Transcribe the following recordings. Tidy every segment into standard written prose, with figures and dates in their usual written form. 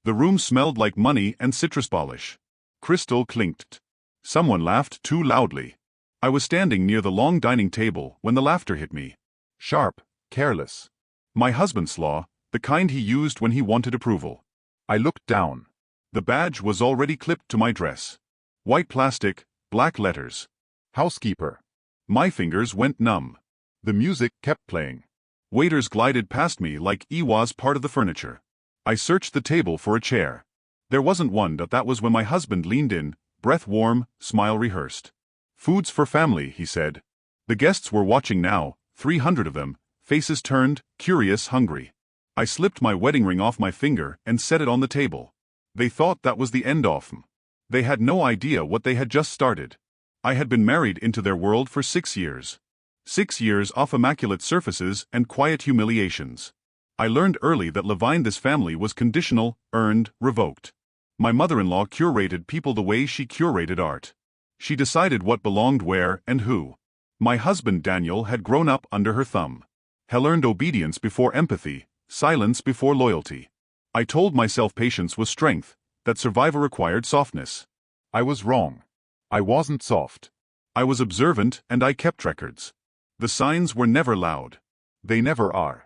The room smelled like money and citrus polish. Crystal clinked. Someone laughed too loudly. I was standing near the long dining table when the laughter hit me. Sharp, careless. My husband's law, the kind he used when he wanted approval. I looked down. The badge was already clipped to my dress. White plastic, black letters. Housekeeper. My fingers went numb. The music kept playing. Waiters glided past me like I was part of the furniture. I searched the table for a chair. There wasn't one. That was when my husband leaned in, breath warm, smile rehearsed. Food's for family, he said. The guests were watching now, 300 of them, faces turned, curious, hungry. I slipped my wedding ring off my finger and set it on the table. They thought that was the end of them. They had no idea what they had just started. I had been married into their world for 6 years. 6 years off immaculate surfaces and quiet humiliations. I learned early that Levine, this family, was conditional, earned, revoked. My mother-in-law curated people the way she curated art. She decided what belonged where and who. My husband Daniel had grown up under her thumb. He learned obedience before empathy, silence before loyalty. I told myself patience was strength, that survival required softness. I was wrong. I wasn't soft. I was observant and I kept records. The signs were never loud. They never are.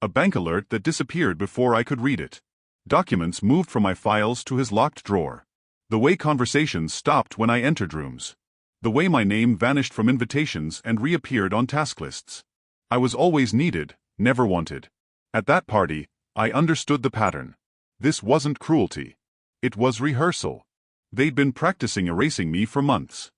A bank alert that disappeared before I could read it. Documents moved from my files to his locked drawer. The way conversations stopped when I entered rooms. The way my name vanished from invitations and reappeared on task lists. I was always needed, never wanted. At that party, I understood the pattern. This wasn't cruelty. It was rehearsal. They'd been practicing erasing me for months.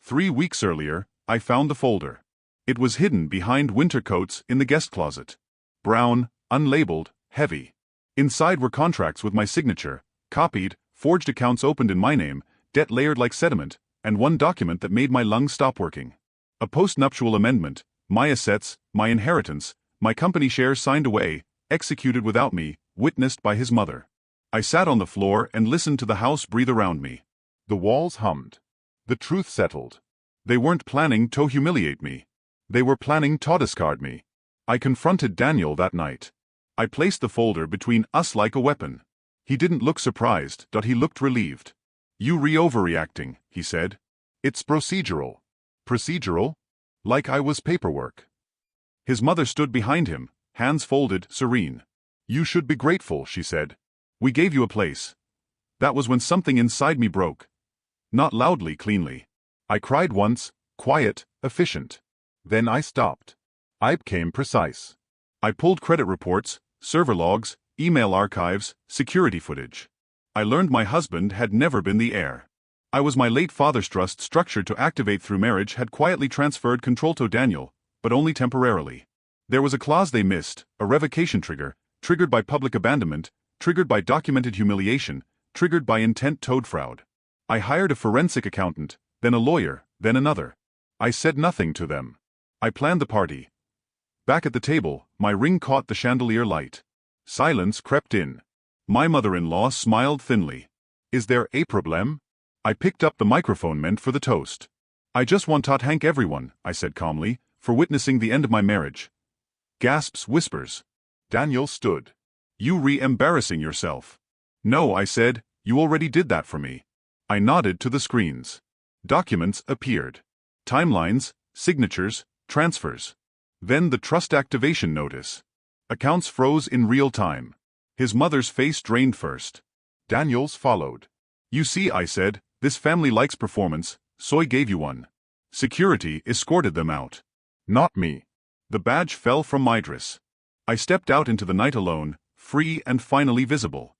3 weeks earlier, I found the folder. It was hidden behind winter coats in the guest closet. Brown, unlabeled, heavy. Inside were contracts with my signature, copied, forged accounts opened in my name, debt layered like sediment, and one document that made my lungs stop working. A post-nuptial amendment, my assets, my inheritance, my company shares signed away, executed without me, witnessed by his mother. I sat on the floor and listened to the house breathe around me. The walls hummed. The truth settled. They weren't planning to humiliate me. They were planning to discard me. I confronted Daniel that night. I placed the folder between us like a weapon. He didn't look surprised, but he looked relieved. "You overreacting," he said. "It's procedural." Procedural? Like I was paperwork. His mother stood behind him, hands folded, serene. "You should be grateful," she said. "We gave you a place." That was when something inside me broke. Not loudly, cleanly. I cried once, quiet, efficient. Then I stopped. I became precise. I pulled credit reports, server logs, email archives, security footage. I learned my husband had never been the heir. I was my late father's trust, structured to activate through marriage, had quietly transferred control to Daniel, but only temporarily. There was a clause they missed, a revocation trigger, triggered by public abandonment, triggered by documented humiliation, triggered by intent-towed fraud. I hired a forensic accountant, then a lawyer, then another. I said nothing to them. I planned the party. Back at the table, my ring caught the chandelier light. Silence crept in. My mother-in-law smiled thinly. "Is there a problem?" I picked up the microphone meant for the toast. "I just want to thank everyone," I said calmly, "for witnessing the end of my marriage." Gasps, whispers. Daniel stood. "You embarrassing yourself." "No," I said, "you already did that for me." I nodded to the screens. Documents appeared. Timelines, signatures, transfers. Then the trust activation notice. Accounts froze in real time. His mother's face drained first. Daniel's followed. "You see," I said, "this family likes performance, so I gave you one." Security escorted them out. Not me. The badge fell from my dress. I stepped out into the night alone, free and finally visible.